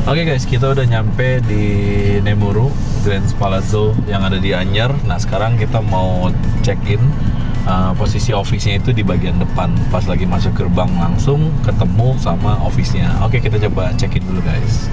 Oke guys, kita udah nyampe di Nemuru Grand Palazzo yang ada di Anyer. Nah sekarang kita mau check-in. Posisi office-nya itu di bagian depan. Pas lagi masuk gerbang langsung ketemu sama office-nya. Oke, kita coba check-in dulu guys.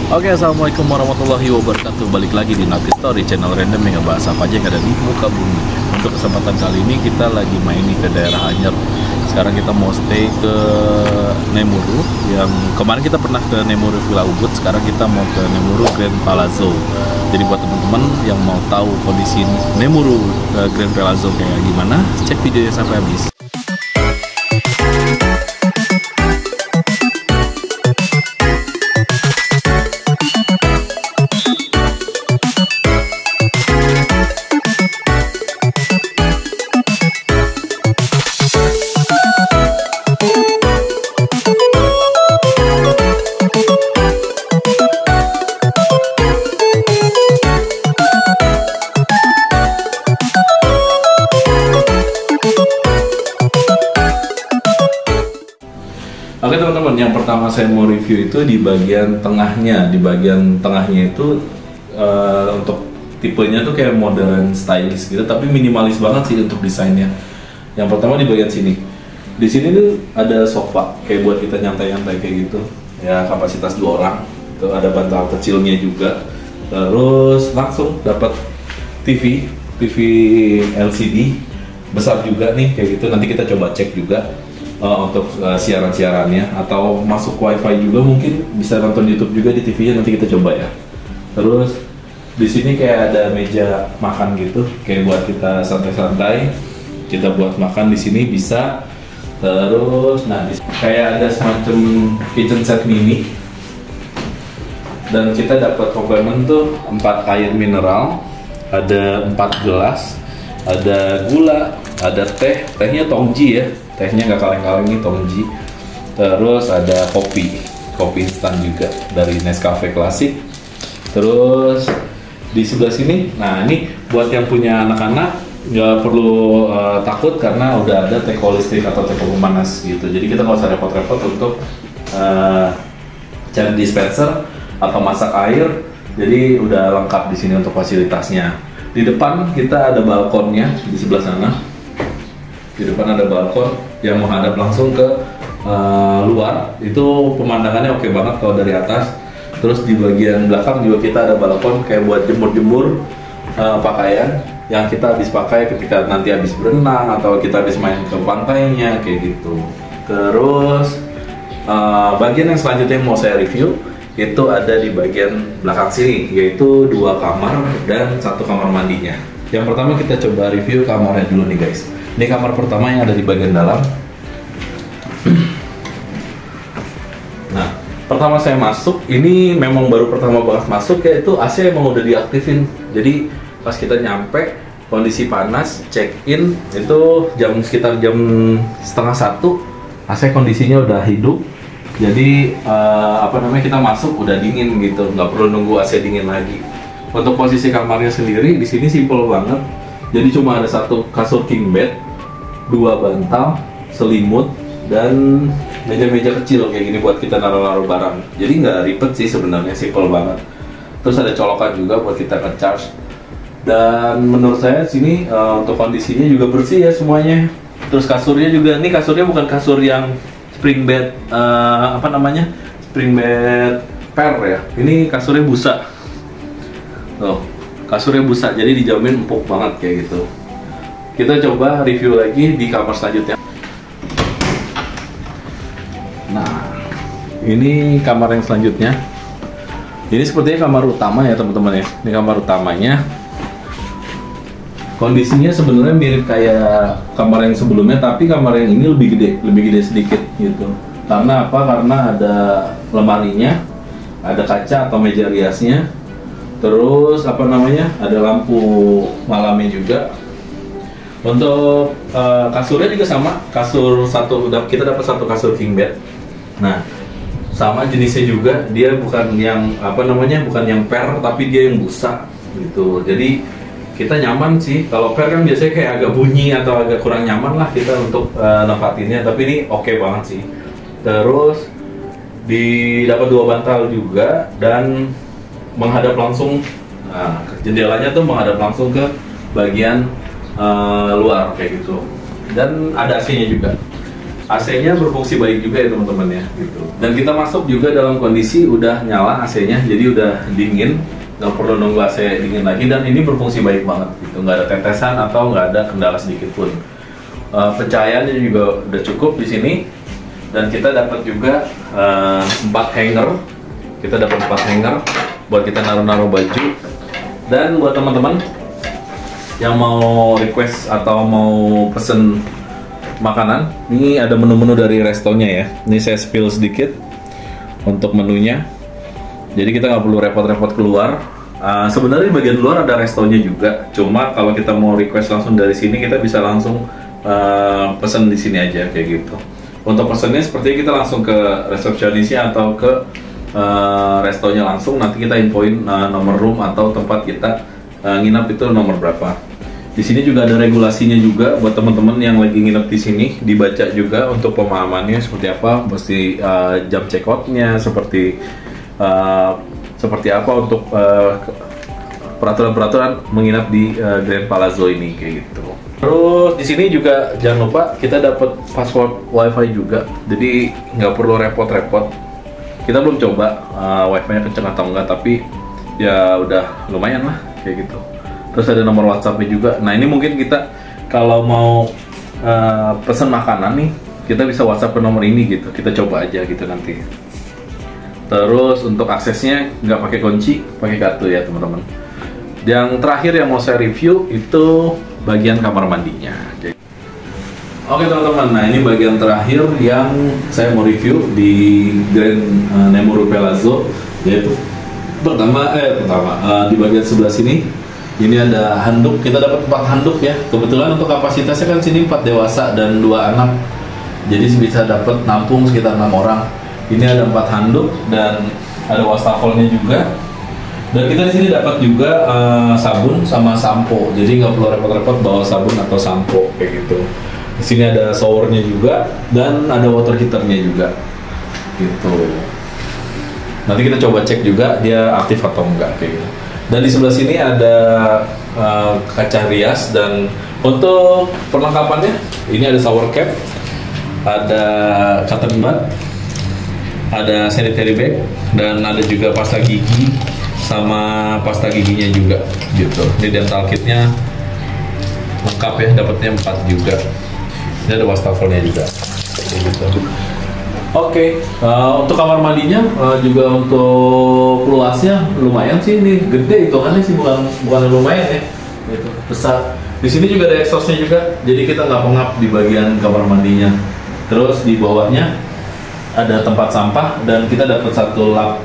Oke, assalamualaikum warahmatullahi wabarakatuh. Balik lagi di Naughty Story, channel random yang ngebahas apa aja yang ada di muka bumi. Untuk kesempatan kali ini kita lagi main nih ke daerah Anyer. Sekarang kita mau stay ke Nemuru. Yang kemarin kita pernah ke Nemuru Villa Ubud. Sekarang kita mau ke Nemuru Grand Palazzo. Jadi buat teman-teman yang mau tahu kondisi Nemuru Grand Palazzo kayak gimana, cek videonya sampai habis. Oke teman-teman, yang pertama saya mau review itu di bagian tengahnya. Di bagian tengahnya itu untuk tipenya tuh kayak modern stylish gitu, tapi minimalis banget sih untuk desainnya. Yang pertama di bagian sini. Di sini tuh ada sofa kayak buat kita nyantai-nyantai kayak gitu. Ya kapasitas 2 orang. Itu ada bantal kecilnya juga. Terus langsung dapat TV LCD besar juga nih kayak gitu. Nanti kita coba cek juga. Untuk siaran-siarannya atau masuk wifi juga mungkin bisa nonton YouTube juga di TV-nya, nanti kita coba ya. Terus di sini kayak ada meja makan gitu, kayak buat kita santai-santai. Kita buat makan di sini bisa. Terus nah kayak ada semacam kitchen set mini. Dan kita dapat komplement tuh 4 air mineral, ada 4 gelas, ada gula, ada tehnya Tongji ya. Tehnya nggak kaleng-kaleng nih, Tongji. Terus ada kopi instan juga dari Nescafe Classic. Terus di sebelah sini, nah ini buat yang punya anak-anak nggak perlu takut karena udah ada teko listrik atau teko pemanas gitu. Jadi kita nggak usah repot-repot untuk cari dispenser atau masak air. Jadi udah lengkap di sini untuk fasilitasnya. Di depan kita ada balkonnya di sebelah sana. Di depan ada balkon yang menghadap langsung ke luar. Itu pemandangannya oke banget kalau dari atas. Terus di bagian belakang juga kita ada balkon kayak buat jemur-jemur pakaian yang kita habis pakai ketika nanti habis berenang atau kita habis main ke pantainya kayak gitu. Terus bagian yang selanjutnya yang mau saya review itu ada di bagian belakang sini, yaitu 2 kamar dan 1 kamar mandinya. Yang pertama kita coba review kamarnya dulu nih guys. Ini kamar pertama yang ada di bagian dalam. Nah, pertama saya masuk, ini memang baru pertama banget masuk ya, itu AC emang udah diaktifin. Jadi pas kita nyampe, kondisi panas, check in itu sekitar jam 12:30, AC kondisinya udah hidup. Jadi kita masuk udah dingin gitu, nggak perlu nunggu AC dingin lagi. Untuk posisi kamarnya sendiri di sini simple banget. Jadi cuma ada 1 kasur king bed, 2 bantal, selimut, dan meja-meja kecil kayak gini buat kita naruh-naruh barang. Jadi nggak ribet sih sebenarnya, simple banget. Terus ada colokan juga buat kita ngecharge. Dan menurut saya sini untuk kondisinya juga bersih ya semuanya. Terus kasurnya juga, ini kasurnya bukan kasur yang spring bed apa namanya, spring bed per ya. Ini kasurnya busa. Tuh, kasurnya busa, jadi dijamin empuk banget kayak gitu. Kita coba review lagi di kamar selanjutnya. Nah, ini kamar yang selanjutnya. Ini sepertinya kamar utama ya teman-teman ya. Ini kamar utamanya. Kondisinya sebenarnya mirip kayak kamar yang sebelumnya, tapi kamar yang ini lebih gede sedikit gitu. Karena apa? Karena ada lemarinya, ada kaca atau meja riasnya, terus apa namanya? Ada lampu malamnya juga. Untuk kasurnya juga sama, kasur satu, kita dapat satu kasur king bed. Nah, sama jenisnya juga, dia bukan yang apa namanya, bukan yang per, tapi dia yang busa gitu. Jadi kita nyaman sih. Kalau per kan biasanya kayak agak bunyi atau agak kurang nyaman lah kita untuk nempatinnya, tapi ini oke banget sih. Terus dapat 2 bantal juga dan menghadap langsung, nah, jendelanya tuh menghadap langsung ke bagian luar kayak gitu. Dan ada AC-nya juga. AC-nya berfungsi baik juga ya teman-teman ya gitu. Dan kita masuk juga dalam kondisi udah nyala AC-nya, jadi udah dingin, nggak perlu nunggu AC dingin lagi, dan ini berfungsi baik banget gitu, nggak ada tetesan atau nggak ada kendala sedikit pun. Pencahayaannya juga udah cukup di sini, dan kita dapat juga 4 hanger. Kita dapat 4 hanger buat kita naruh-naruh baju. Dan buat teman-teman yang mau request atau mau pesen makanan, ini ada menu-menu dari restonya ya. Ini saya spill sedikit untuk menunya. Jadi kita nggak perlu repot-repot keluar. Sebenarnya di bagian luar ada restonya juga. Cuma kalau kita mau request langsung dari sini, kita bisa langsung pesen di sini aja kayak gitu. Untuk pesennya sepertinya kita langsung ke resepsionisnya atau ke restonya langsung. Nanti kita infoin nomor room atau tempat kita nginap itu nomor berapa. Di sini juga ada regulasinya juga buat teman-teman yang lagi nginep di sini, dibaca juga untuk pemahamannya seperti apa, mesti jam check out-nya seperti apa untuk peraturan-peraturan menginap di Grand Palazzo ini kayak gitu. Terus di sini juga jangan lupa kita dapat password WiFi juga, jadi nggak perlu repot-repot. Kita belum coba WiFi-nya kenceng atau enggak, tapi ya udah lumayan lah kayak gitu. Terus ada nomor WhatsApp-nya juga. Nah ini mungkin kita kalau mau pesan makanan nih, kita bisa WhatsApp ke nomor ini gitu. Kita coba aja gitu nanti. Terus untuk aksesnya nggak pakai kunci, pakai kartu ya teman-teman. Yang terakhir yang mau saya review itu bagian kamar mandinya. Oke teman-teman, nah ini bagian terakhir yang saya mau review di Grand Nemuro Palazzo, yaitu pertama di bagian sebelah sini. Ini ada handuk, kita dapat 4 handuk ya. Kebetulan untuk kapasitasnya kan sini 4 dewasa dan 2 anak. Jadi bisa dapat nampung sekitar 6 orang. Ini ada 4 handuk dan ada wastafelnya juga. Dan kita di sini dapat juga sabun sama sampo. Jadi nggak perlu repot-repot bawa sabun atau sampo kayak gitu. Di sini ada showernya juga dan ada water heaternya juga. Gitu. Nanti kita coba cek juga dia aktif atau enggak kayak gitu. Dan di sebelah sini ada kaca rias, dan untuk perlengkapannya ini ada shower cap, ada cotton bud, ada sanitary bag, dan ada juga pasta gigi sama pasta giginya juga gitu. Ini dental kitnya lengkap ya, dapatnya 4 juga. Ini ada wastafelnya juga gitu. Oke, untuk kamar mandinya juga untuk luasnya lumayan sih, ini gede hitungannya sih, bukan lumayan ya, gitu, besar. Di sini juga ada exhaustnya juga, jadi kita nggak pengap di bagian kamar mandinya. Terus di bawahnya ada tempat sampah dan kita dapat 1 lap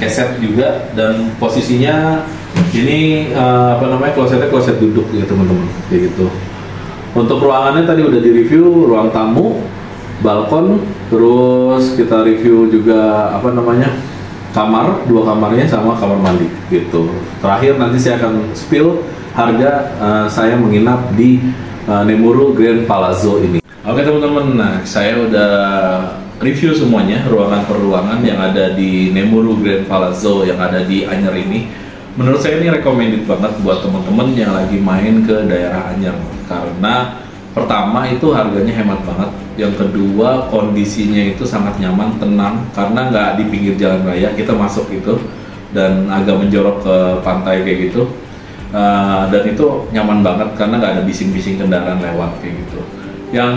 keset juga, dan posisinya ini klosetnya kloset duduk ya teman-teman kayak gitu. Untuk ruangannya tadi udah di-review, ruang tamu, balkon, terus kita review juga kamar, 2 kamarnya sama kamar mandi gitu. Terakhir nanti saya akan spill harga saya menginap di Nemuro Grand Palazzo ini. Oke teman-teman, nah saya udah review semuanya ruangan per ruangan yang ada di Nemuru Grand Palazzo yang ada di Anyer ini. Menurut saya ini recommended banget buat teman-teman yang lagi main ke daerah Anyer, karena pertama itu harganya hemat banget, yang kedua kondisinya itu sangat nyaman, tenang, karena nggak di pinggir jalan raya, kita masuk itu dan agak menjorok ke pantai kayak gitu. Dan itu nyaman banget karena nggak ada bising-bising kendaraan lewat kayak gitu. Yang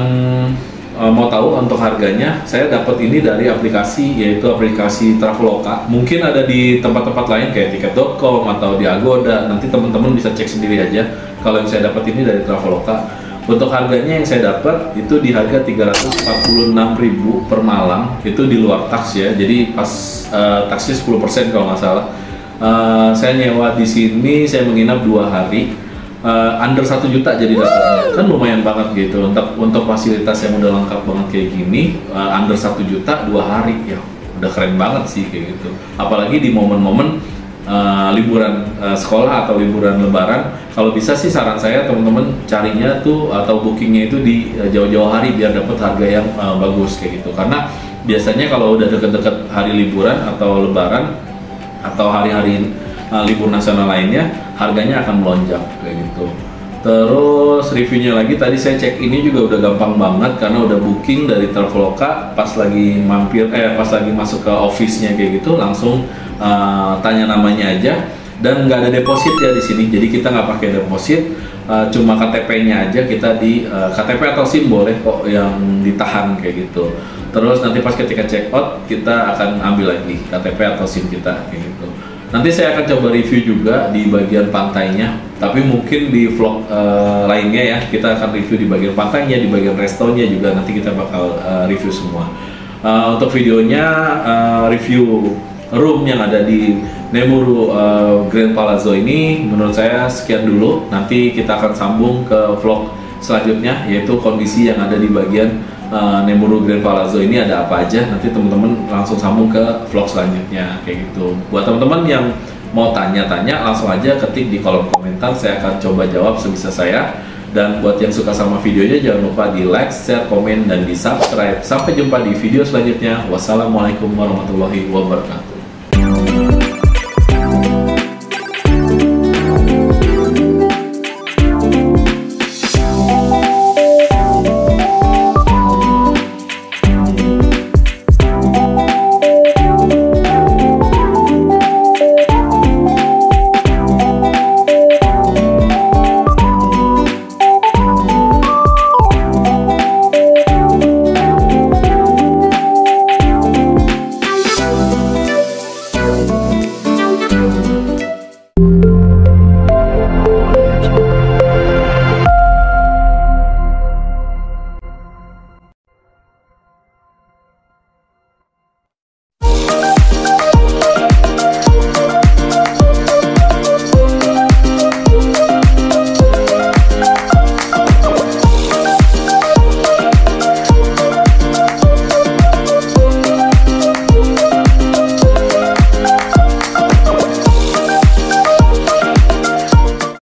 mau tahu untuk harganya, saya dapat ini dari aplikasi, yaitu aplikasi Traveloka. Mungkin ada di tempat-tempat lain kayak tiket.com atau di Agoda, nanti teman-teman bisa cek sendiri aja. Kalau yang saya dapat ini dari Traveloka. Untuk harganya yang saya dapat itu di harga 346.000 per malam, itu di luar taks ya, jadi pas taksnya 10% kalau nggak salah. Saya nyewa di sini, saya menginap 2 hari, under 1 juta jadi dapatnya, kan lumayan banget gitu untuk fasilitas yang udah lengkap banget kayak gini. Under 1 juta 2 hari ya udah keren banget sih kayak gitu, apalagi di momen-momen liburan sekolah atau liburan lebaran. Kalau bisa sih saran saya teman-teman carinya tuh atau bookingnya itu di jauh-jauh hari biar dapat harga yang bagus kayak gitu, karena biasanya kalau udah deket-deket hari liburan atau lebaran atau hari-hari libur nasional lainnya, harganya akan melonjak kayak gitu. Terus reviewnya lagi, tadi saya cek ini juga udah gampang banget karena udah booking dari Traveloka, pas lagi mampir pas lagi masuk ke office-nya kayak gitu, langsung tanya namanya aja, dan nggak ada deposit ya di sini, jadi kita nggak pakai deposit, cuma KTP-nya aja kita di KTP atau SIM boleh kok yang ditahan kayak gitu. Terus nanti pas ketika check out kita akan ambil lagi KTP atau SIM kita kayak gitu. Nanti saya akan coba review juga di bagian pantainya, tapi mungkin di vlog lainnya ya, kita akan review di bagian pantainya, di bagian restonya juga nanti kita bakal review semua. Untuk videonya review room yang ada di Nemuru Grand Palazzo ini, menurut saya sekian dulu. Nanti kita akan sambung ke vlog selanjutnya, yaitu kondisi yang ada di bagian Nemuru Grand Palazzo ini ada apa aja. Nanti teman-teman langsung sambung ke vlog selanjutnya kayak gitu. Buat teman-teman yang mau tanya-tanya, langsung aja ketik di kolom komentar, saya akan coba jawab sebisa saya. Dan buat yang suka sama videonya, jangan lupa di like, share, komen, dan di subscribe. Sampai jumpa di video selanjutnya. Wassalamualaikum warahmatullahi wabarakatuh.